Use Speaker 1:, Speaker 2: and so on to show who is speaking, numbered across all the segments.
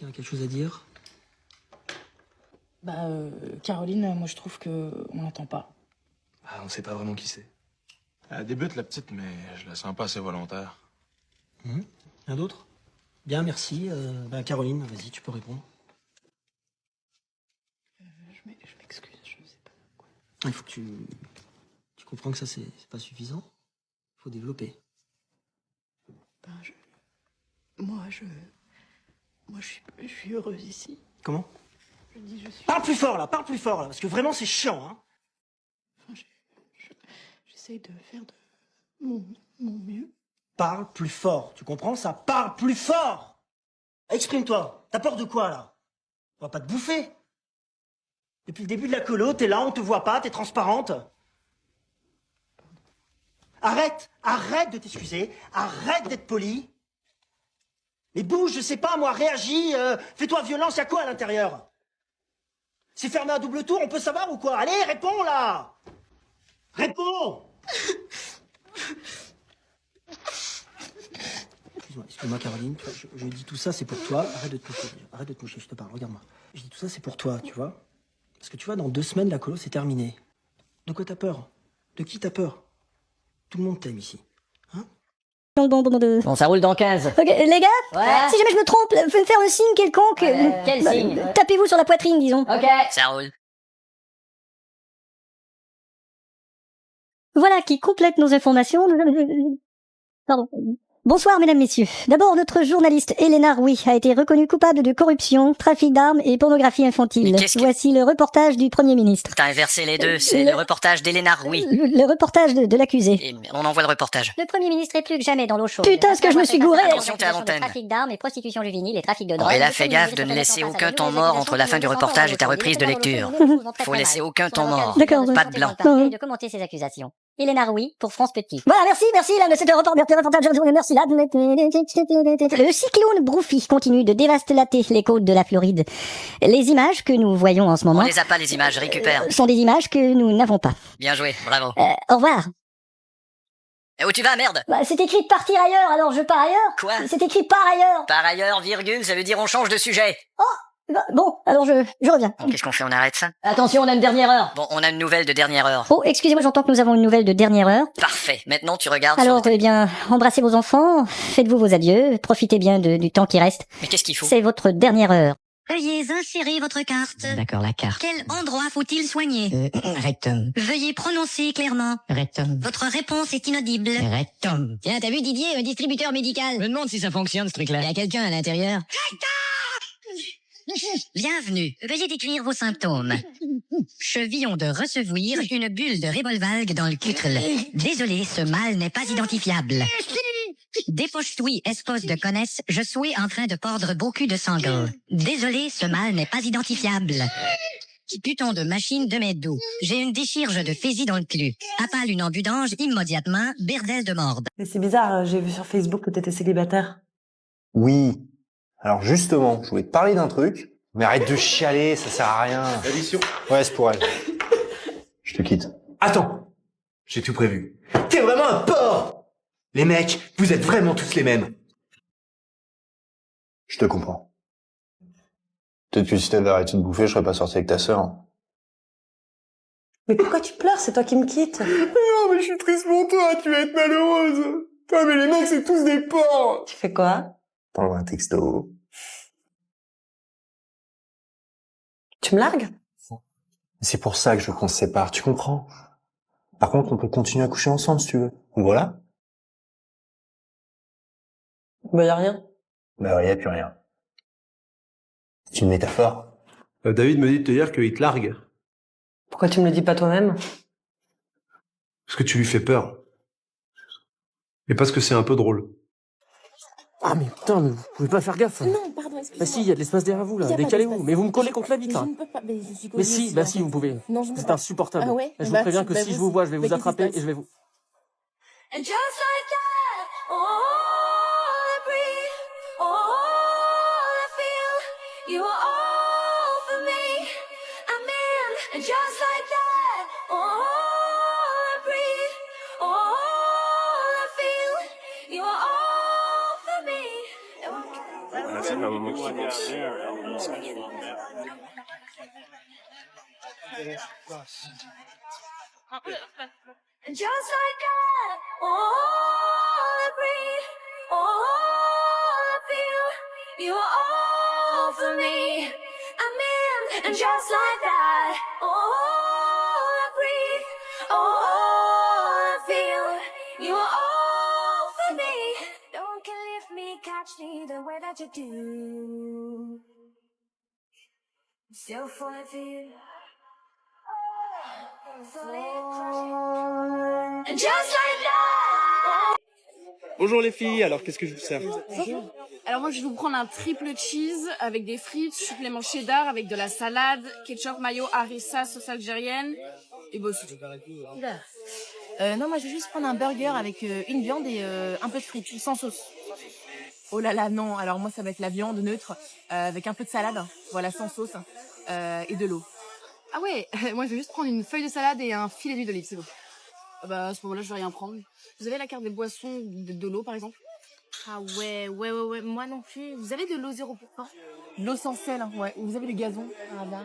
Speaker 1: Quelqu'un a quelque chose à dire?
Speaker 2: Bah, Caroline, moi je trouve que on l'attend pas.
Speaker 3: Ah, on sait pas vraiment qui c'est.
Speaker 4: Elle débute, la petite, mais je la sens pas assez volontaire.
Speaker 1: Rien d'autre? Bien, merci. Caroline, vas-y, tu peux répondre.
Speaker 2: Je m'excuse, je sais pas quoi.
Speaker 1: Il faut que tu comprends que ça, c'est pas suffisant. Il faut développer.
Speaker 2: Ben, moi, je suis heureuse ici.
Speaker 1: Comment?
Speaker 2: Je dis, je suis.
Speaker 1: Parle plus fort, là, parce que vraiment, c'est chiant, hein.
Speaker 2: Enfin, j'essaye de faire de mon mieux.
Speaker 1: Parle plus fort, tu comprends ça? Parle plus fort! Exprime-toi. T'as peur de quoi, là? On va pas te bouffer. Depuis le début de la colo, t'es là, on te voit pas, t'es transparente. Arrête de t'excuser, arrête d'être poli. Mais bouge, je sais pas, moi, réagis, fais-toi violence, y'a quoi à l'intérieur? C'est fermé à double tour, on peut savoir ou quoi? Allez, réponds, là! Réponds! Excuse-moi, Caroline, tu vois, je dis tout ça, c'est pour toi. Arrête de te moucher, je te parle, regarde-moi. Je dis tout ça, c'est pour toi, tu vois. Parce que tu vois, dans 2 semaines, la colo, c'est terminé. De quoi t'as peur? De qui t'as peur? Tout le monde t'aime ici. Hein?
Speaker 5: Bon, ça roule dans 15.
Speaker 6: Ok, les gars,
Speaker 5: Ouais.
Speaker 6: si jamais je me trompe, vous me faire un signe quelconque.
Speaker 5: Quel signe?
Speaker 6: Tapez-vous sur la poitrine, disons.
Speaker 5: Ok. Ça roule.
Speaker 6: Voilà qui complète nos informations. Pardon. Bonsoir, mesdames, messieurs. D'abord, notre journaliste Elena Rouy a été reconnue coupable de corruption, trafic d'armes et pornographie infantile.
Speaker 5: Mais qu'est-ce que-
Speaker 6: Voici le reportage du Premier ministre.
Speaker 5: T'as inversé les deux, c'est le reportage d'Elena Rouy.
Speaker 6: Le reportage de l'accusé.
Speaker 5: Et on envoie le reportage.
Speaker 6: Le Premier ministre est plus que jamais dans l'eau chaude. Putain, ce que je me suis gouré.
Speaker 5: Attention, t'es à l'antenne.
Speaker 6: Trafic d'armes et prostitution juvénile et trafic de
Speaker 5: Bon,
Speaker 6: drogue.
Speaker 5: et là,
Speaker 6: Le
Speaker 5: fais
Speaker 6: Premier
Speaker 5: gaffe
Speaker 6: ministre
Speaker 5: de ne
Speaker 6: fait
Speaker 5: laisser
Speaker 6: face à
Speaker 5: aucun
Speaker 6: de
Speaker 5: temps
Speaker 6: nouvelles
Speaker 5: mort entre la fin du
Speaker 6: accusations
Speaker 5: reportage et ta
Speaker 6: de
Speaker 5: reprise de lecture. Faut laisser aucun temps mort.
Speaker 6: D'accord.
Speaker 5: Pas de blanc.
Speaker 6: Et de commenter ces accusations. Elena Rouy pour France Petit. Voilà, merci, là, mais c'était un reportage, merci, là. Le cyclone Broufi continue de dévaster les côtes de la Floride. Les images que nous voyons en ce
Speaker 5: On
Speaker 6: moment
Speaker 5: les a pas, les images, récupère.
Speaker 6: sont des images que nous n'avons pas.
Speaker 5: Bien joué, bravo.
Speaker 6: Au revoir.
Speaker 5: Et où tu vas, merde?
Speaker 6: Bah, c'est écrit partir ailleurs, alors je pars ailleurs.
Speaker 5: Quoi?
Speaker 6: C'est écrit par ailleurs.
Speaker 5: Par ailleurs, virgule, ça veut dire on change de sujet.
Speaker 6: Bah, bon, alors je reviens.
Speaker 5: Bon, qu'est-ce qu'on fait, on arrête ça?
Speaker 6: Attention, on a une dernière heure.
Speaker 5: Bon, on a une nouvelle de dernière heure.
Speaker 6: Oh, excusez-moi, j'entends que nous avons une nouvelle de dernière heure.
Speaker 5: Parfait, maintenant tu regardes
Speaker 6: Alors,
Speaker 5: sur le...
Speaker 6: eh bien, embrassez vos enfants, faites-vous vos adieux, profitez bien du temps qui reste.
Speaker 5: Mais qu'est-ce qu'il faut?
Speaker 6: C'est votre dernière heure.
Speaker 7: Veuillez insérer votre carte.
Speaker 5: D'accord, la carte.
Speaker 7: Quel endroit faut-il soigner?
Speaker 5: Rectum.
Speaker 7: Veuillez prononcer clairement.
Speaker 5: Rectum.
Speaker 7: Votre réponse est inaudible.
Speaker 5: Rectum.
Speaker 7: Tiens, t'as vu Didier, un distributeur médical?
Speaker 5: Je me demande si ça fonctionne, ce truc-là.
Speaker 7: Il y a quelqu'un à l'intérieur. Bienvenue. Veuillez décrire vos symptômes. Chevillon de recevoir, une bulle de révolvalgue dans le cutrel. Désolé, ce mal n'est pas identifiable. Dépêche-toi, espèce de connaisse, je suis en train de pordre beaucoup de sangle. Désolé, ce mal n'est pas identifiable. Putain de machine de mes dos. J'ai une déchirure de fésie dans le cul. Appale une ambulange immédiatement, berdelle de morde.
Speaker 8: Mais c'est bizarre, j'ai vu sur Facebook que t'étais célibataire.
Speaker 9: Oui. Alors justement, je voulais te parler d'un truc, mais arrête de chialer, ça sert à rien.
Speaker 4: Addition.
Speaker 9: Ouais, c'est pour elle. Je te quitte.
Speaker 10: Attends, j'ai tout prévu. T'es vraiment un porc! Les mecs, vous êtes vraiment tous les mêmes.
Speaker 9: Je te comprends. Peut-être que si t'avais arrêté de bouffer, je serais pas sorti avec ta sœur.
Speaker 8: Mais pourquoi tu pleures? C'est toi qui me quittes.
Speaker 10: Non, mais je suis triste pour toi, tu vas être malheureuse. Ah, mais les mecs, c'est tous des porcs.
Speaker 8: Tu fais quoi?
Speaker 9: T'envoies un texto.
Speaker 8: Tu me largues?
Speaker 9: C'est pour ça que je veux qu'on se sépare, tu comprends? Par contre, on peut continuer à coucher ensemble si tu veux. Voilà.
Speaker 8: Bah, y a rien.
Speaker 9: Bah, y a plus rien. C'est une métaphore.
Speaker 4: David me dit de te dire qu'il te largue.
Speaker 8: Pourquoi tu me le dis pas toi-même?
Speaker 4: Parce que tu lui fais peur. Et parce que c'est un peu drôle.
Speaker 1: Ah, mais putain, mais vous pouvez pas faire gaffe.
Speaker 2: Non, pardon, excusez-moi.
Speaker 1: Bah si, il y a de l'espace derrière vous, là.
Speaker 2: Il y a pas
Speaker 1: Décalez-vous.
Speaker 2: d'espace.
Speaker 1: Mais vous me collez contre la vitre,
Speaker 2: Je
Speaker 1: là.
Speaker 2: ne peux pas, mais je suis
Speaker 1: Mais
Speaker 2: collée
Speaker 1: si,
Speaker 2: aussi,
Speaker 1: bah
Speaker 2: en
Speaker 1: si,
Speaker 2: fait.
Speaker 1: vous pouvez.
Speaker 2: Non, je ne peux
Speaker 1: C'est
Speaker 2: pas.
Speaker 1: insupportable.
Speaker 2: Ah ouais?
Speaker 1: Je vous
Speaker 2: Bah,
Speaker 1: préviens que
Speaker 2: bah,
Speaker 1: si je vous vois, je vais vous
Speaker 2: qu'est-ce qui
Speaker 1: attraper
Speaker 2: se
Speaker 1: et
Speaker 2: passe?
Speaker 1: je vais vous...
Speaker 7: And just like that, all I breathe, all I feel, you are all for me. I'm in, and just like that, all I breathe, all I feel, you are all for me.
Speaker 4: Merci de moment que
Speaker 2: And just like that, all I breathe, all I feel, you are all for me. I'm in, and just like that, all I breathe, all I feel, you are all for me. No one can lift me, catch me the way that you do. I'm still falling for you. And just like that.
Speaker 3: Bonjour les filles, alors qu'est-ce que je vous sers?
Speaker 11: Alors moi je vais vous prendre un triple cheese avec des frites, supplément cheddar avec de la salade, ketchup, mayo, harissa, sauce algérienne et bon c'est tout.
Speaker 12: Non, moi je vais juste prendre un burger avec une viande et un peu de frites, sans sauce. Oh là là, non. Alors moi ça va être la viande neutre avec un peu de salade, voilà, sans sauce et de l'eau.
Speaker 11: Ah ouais, moi je vais juste prendre une feuille de salade et un filet d'huile d'olive, c'est bon. Ah bah à ce moment-là je vais rien prendre. Vous avez la carte des boissons, de l'eau par exemple?
Speaker 12: Ah ouais, moi non plus. Vous avez de l'eau 0%?
Speaker 11: L'eau sans sel, hein, ouais. Vous avez du gazon?
Speaker 12: Ah bah.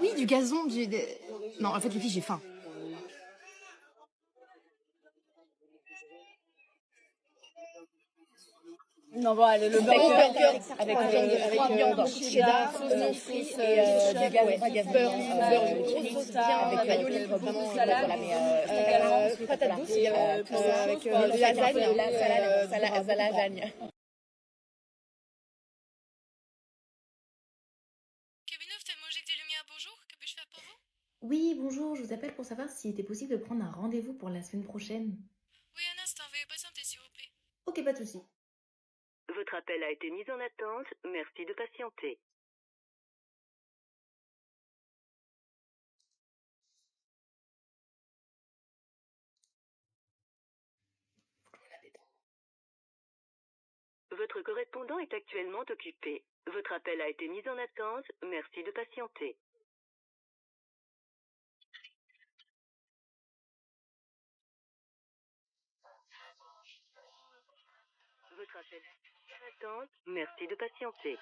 Speaker 11: Oui, du gazon, Non, en fait les filles j'ai faim.
Speaker 12: Non, bon, allez, le burger avec viande, cheddar, frites et du gazon, beurre, avec mayo, salade, patate douce et avec la lasagne.
Speaker 2: Cabine ophtalmo, tes lumières, bonjour, que puis-je faire pour vous?
Speaker 13: Oui, bonjour, je vous appelle pour savoir s'il était possible de prendre un rendez-vous pour la semaine prochaine.
Speaker 2: Oui, un instant, veuillez patienter s'il vous plaît.
Speaker 13: Ok, pas de souci.
Speaker 14: Votre appel a été mis en attente. Merci de patienter. Votre correspondant est actuellement occupé. Votre appel a été mis en attente. Merci de patienter. Votre appel est mis en attente. Merci de patienter.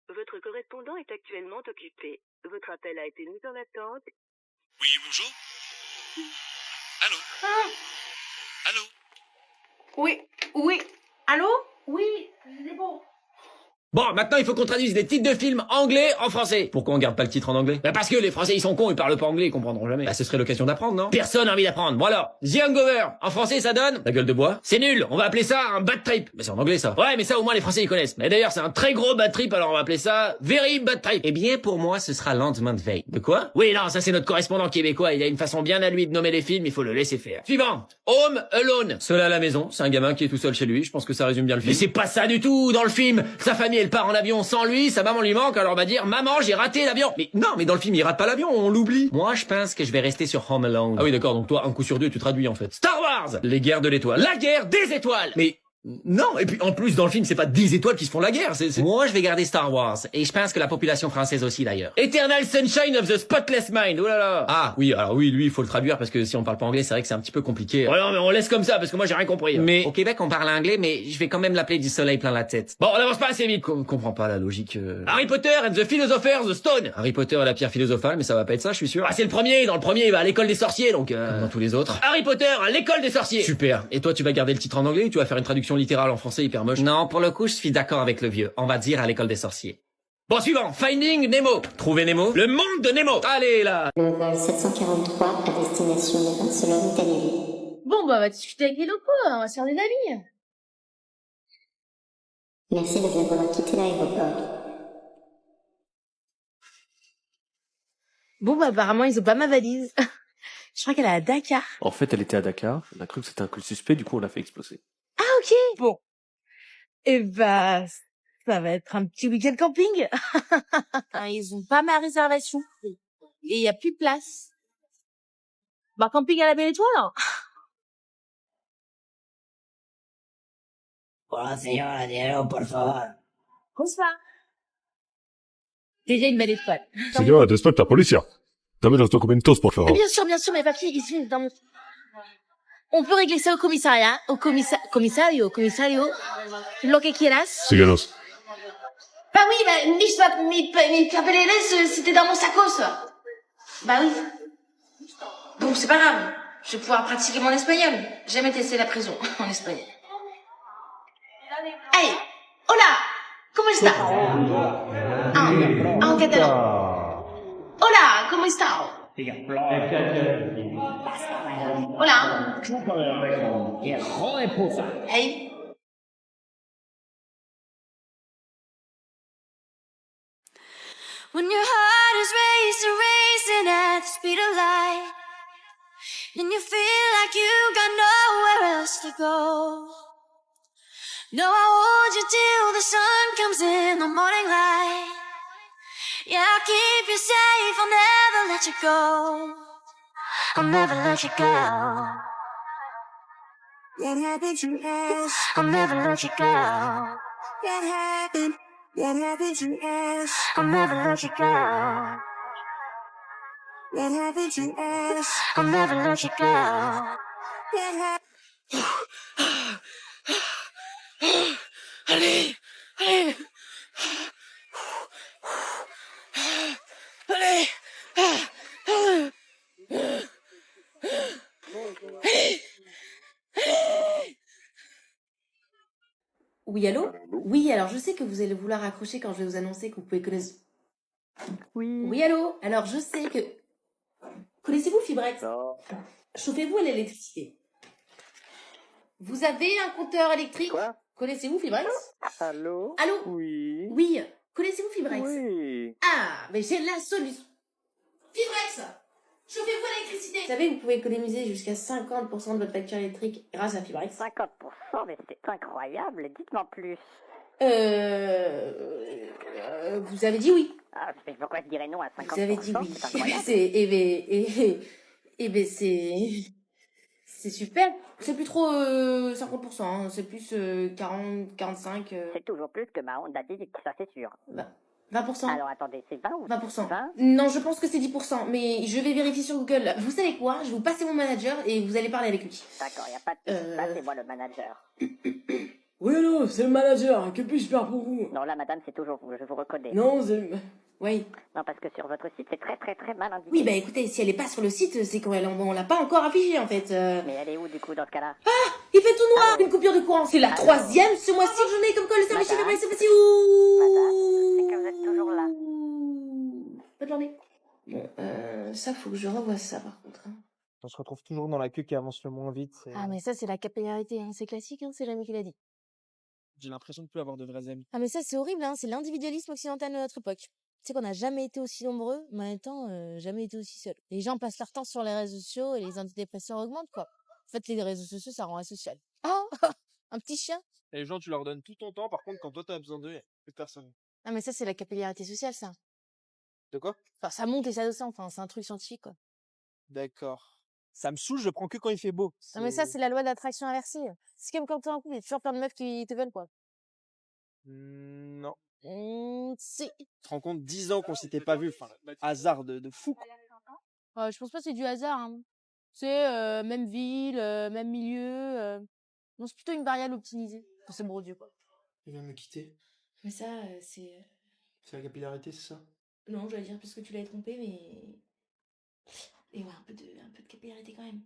Speaker 14: Votre correspondant est actuellement occupé. Votre appel a été mis en attente.
Speaker 15: Oui, bonjour. Allô? Allô?
Speaker 12: Oui. Allô? Oui, c'est bon.
Speaker 16: Bon, maintenant il faut qu'on traduise des titres de films anglais en français. Pourquoi on garde pas le titre en anglais? Bah parce que les Français ils sont cons, ils parlent pas anglais, ils comprendront jamais. Bah ce serait l'occasion d'apprendre, non? Personne a envie d'apprendre. Bon alors, The Hangover, en français ça donne La Gueule de Bois. C'est nul, on va appeler ça un bad trip. Mais c'est en anglais ça. Ouais, mais ça au moins les Français ils connaissent. Mais d'ailleurs c'est un très gros bad trip, alors on va appeler ça Very Bad Trip. Eh bien pour moi ce sera Lendemain de veille. De quoi? Oui non, ça c'est notre correspondant québécois, il a une façon bien à lui de nommer les films, il faut le laisser faire. Suivant, Home Alone. Seul à la maison, c'est un gamin qui est tout seul chez lui, je pense que ça résume bien le film. Mais c'est pas ça du tout dans le film. Sa famille elle part en avion sans lui, sa maman lui manque, alors on va dire maman j'ai raté l'avion. Mais non, mais dans le film il rate pas l'avion, on l'oublie. Moi je pense que je vais rester sur Home Alone. Ah oui d'accord, donc toi un coup sur deux tu traduis en fait. Star Wars, les guerres de l'étoile. La guerre des étoiles. Mais non, et puis en plus dans le film c'est pas 10 étoiles qui se font la guerre, c'est... Moi je vais garder Star Wars, et je pense que la population française aussi d'ailleurs. Eternal Sunshine of the Spotless Mind, oh là là. Ah oui, alors oui, lui il faut le traduire parce que si on parle pas anglais c'est vrai que c'est un petit peu compliqué. Ouais non mais on laisse comme ça parce que moi j'ai rien compris. Mais au Québec on parle anglais mais je vais quand même l'appeler du soleil plein la tête. Bon on avance pas assez vite, comprends pas la logique. Harry Potter and the Philosopher's Stone. Harry Potter et la pierre philosophale, mais ça va pas être ça je suis sûr. Ah c'est le premier, dans le premier il va à l'école des sorciers donc comme dans tous les autres. Harry Potter à l'école des sorciers. Super, et toi tu vas garder le titre en anglais ou tu vas faire une traduction littérale en français hyper moche? Non, pour le coup, je suis d'accord avec le vieux. On va dire à l'école des sorciers. Bon, suivant. Finding Nemo. Trouver Nemo. Le monde de Nemo. Allez, là.
Speaker 17: Le vol 743 à destination de Barcelone, Italie.
Speaker 12: Bon, bah, on va discuter avec les locaux, on va se faire des amis.
Speaker 17: Merci de bien vouloir quitter l'aéroport.
Speaker 12: Bon, bah, apparemment, ils ont pas ma valise. Je crois qu'elle est à Dakar.
Speaker 4: En fait, elle était à Dakar. On a cru que c'était un coup suspect, du coup, on l'a fait exploser.
Speaker 12: Ah, ok. Bon. Et bah, ça va être un petit week-end camping. Ils ont pas ma réservation. Et il y a plus de place. Bah, camping à la Belle Étoile, hein.
Speaker 5: Hola, señora, dinero, por favor.
Speaker 12: Bonsoir. Déjà une belle étoile.
Speaker 18: Signora, despierta, policía. Dame los documentos, por favor.
Speaker 12: Bien sûr, mes papiers, ici, dans mon... On peut régler ça au commissariat, comisario, lo que quieras.
Speaker 18: Síguenos.
Speaker 12: Bah oui, mes papeles, c'était dans mon sacos. Bah oui. Bon, c'est pas grave. Je vais pouvoir pratiquer mon espagnol. J'ai jamais testé la prison en espagnol. Hey, hola, ¿cómo está? En catalán. Hola, ¿cómo está? Hola. Hey.
Speaker 2: When your heart is racing at the speed of light, and you feel like you got nowhere else to go. No, I'll hold you till the sun comes in the morning light. Yeah, I'll keep you safe, I'll never let you go. I'll never let you go. What happened to us? I'll never let you go. What happened? What happened to us? I'll never let you go. What happened to us? I'll never let you go. What happened?
Speaker 12: Allez, allez. Allez. Oui, allô? Oui, alors je sais que vous allez vouloir accrocher quand je vais vous annoncer que vous pouvez connaître... Oui, allô? Alors je sais que... Connaissez-vous Fibrex? Chauffez-vous à l'électricité. Vous avez un compteur électrique? Quoi? Connaissez-vous Fibrex? Allô? Allô? Oui. Oui. Connaissez-vous Fibrex? Oui. Ah, mais j'ai la solution. Fibrex! Chauffez-vous à l'électricité! Vous savez, vous pouvez économiser jusqu'à 50% de votre facture électrique grâce à Fibrex.
Speaker 7: 50%, mais c'est incroyable, dites-moi plus.
Speaker 12: Vous avez dit oui.
Speaker 7: Ah, mais pourquoi je dirais non à 50%?
Speaker 12: Vous avez dit oui.
Speaker 7: C'est incroyable.
Speaker 12: C'est super. C'est plus trop 50%, hein. C'est plus 40, 45.
Speaker 7: C'est toujours plus que ma Honda Civic, ça c'est sûr.
Speaker 12: 20%.
Speaker 7: Alors attendez, c'est 20 ou
Speaker 12: 20%.
Speaker 7: 20?
Speaker 12: Non, je pense que c'est 10%, mais je vais vérifier sur Google. Vous savez quoi? Je vais vous passer mon manager et vous allez parler avec lui.
Speaker 7: D'accord, y a pas de... Là, c'est moi le manager.
Speaker 12: Oui, non, c'est le manager. Que puis-je faire pour vous?
Speaker 7: Non, là, madame, c'est toujours vous, je vous reconnais.
Speaker 12: Non, c'est... Oui.
Speaker 7: Non, parce que sur votre site, c'est très très très mal indiqué.
Speaker 12: Oui, bah écoutez, si elle est pas sur le site, c'est qu'on l'a pas encore affichée, en fait.
Speaker 7: Mais elle est où, du coup, dans ce cas-là?
Speaker 12: Ah! Il fait tout noir! Une coupure de courant. C'est la troisième ce mois-ci que j'en ai comme quoi le service Fibrex, c'est facile.
Speaker 7: C'est que vous êtes toujours là.
Speaker 12: Bonne journée. Bon, ça, faut que je revoie ça, par contre. Hein.
Speaker 3: On se retrouve toujours dans la queue qui avance le moins vite.
Speaker 11: Ah, mais ça, c'est la capillarité, hein. C'est classique, hein. C'est Rémi qui l'a dit.
Speaker 3: J'ai l'impression de plus avoir de vrais amis.
Speaker 11: Ah, mais ça, c'est horrible, hein. C'est l'individualisme occidental de notre époque. Tu sais qu'on n'a jamais été aussi nombreux, mais en même temps, jamais été aussi seuls. Les gens passent leur temps sur les réseaux sociaux et les antidépresseurs augmentent, quoi. En fait, les réseaux sociaux, ça rend asocial. Oh! Un petit chien?
Speaker 3: Et les gens, tu leur donnes tout ton temps, par contre, quand toi t'as besoin d'eux, y'a plus personne.
Speaker 11: Ah, mais ça, c'est la capillarité sociale, ça.
Speaker 3: De quoi?
Speaker 11: Enfin, ça monte et ça descend, enfin, c'est un truc scientifique, quoi.
Speaker 3: D'accord. Ça me saoule, je prends que quand il fait beau.
Speaker 11: Non, mais ça, c'est la loi d'attraction inversée. C'est comme quand t'es en couple, il y a toujours plein de meufs qui te veulent, quoi.
Speaker 3: Non.
Speaker 11: Si.
Speaker 3: Tu te rends compte, 10 ans qu'on s'était pas vu, enfin, hasard de fou.
Speaker 11: Je pense pas que c'est du hasard, hein. C'est même ville, même milieu. Non, c'est plutôt une variable optimisée. Enfin, c'est mon dieu, quoi.
Speaker 4: Il vient de me quitter.
Speaker 12: Mais ça, c'est...
Speaker 4: C'est la capillarité, c'est ça?
Speaker 12: Non, j'allais dire parce que tu l'avais trompé, mais... Et ouais, un peu de capillarité quand même.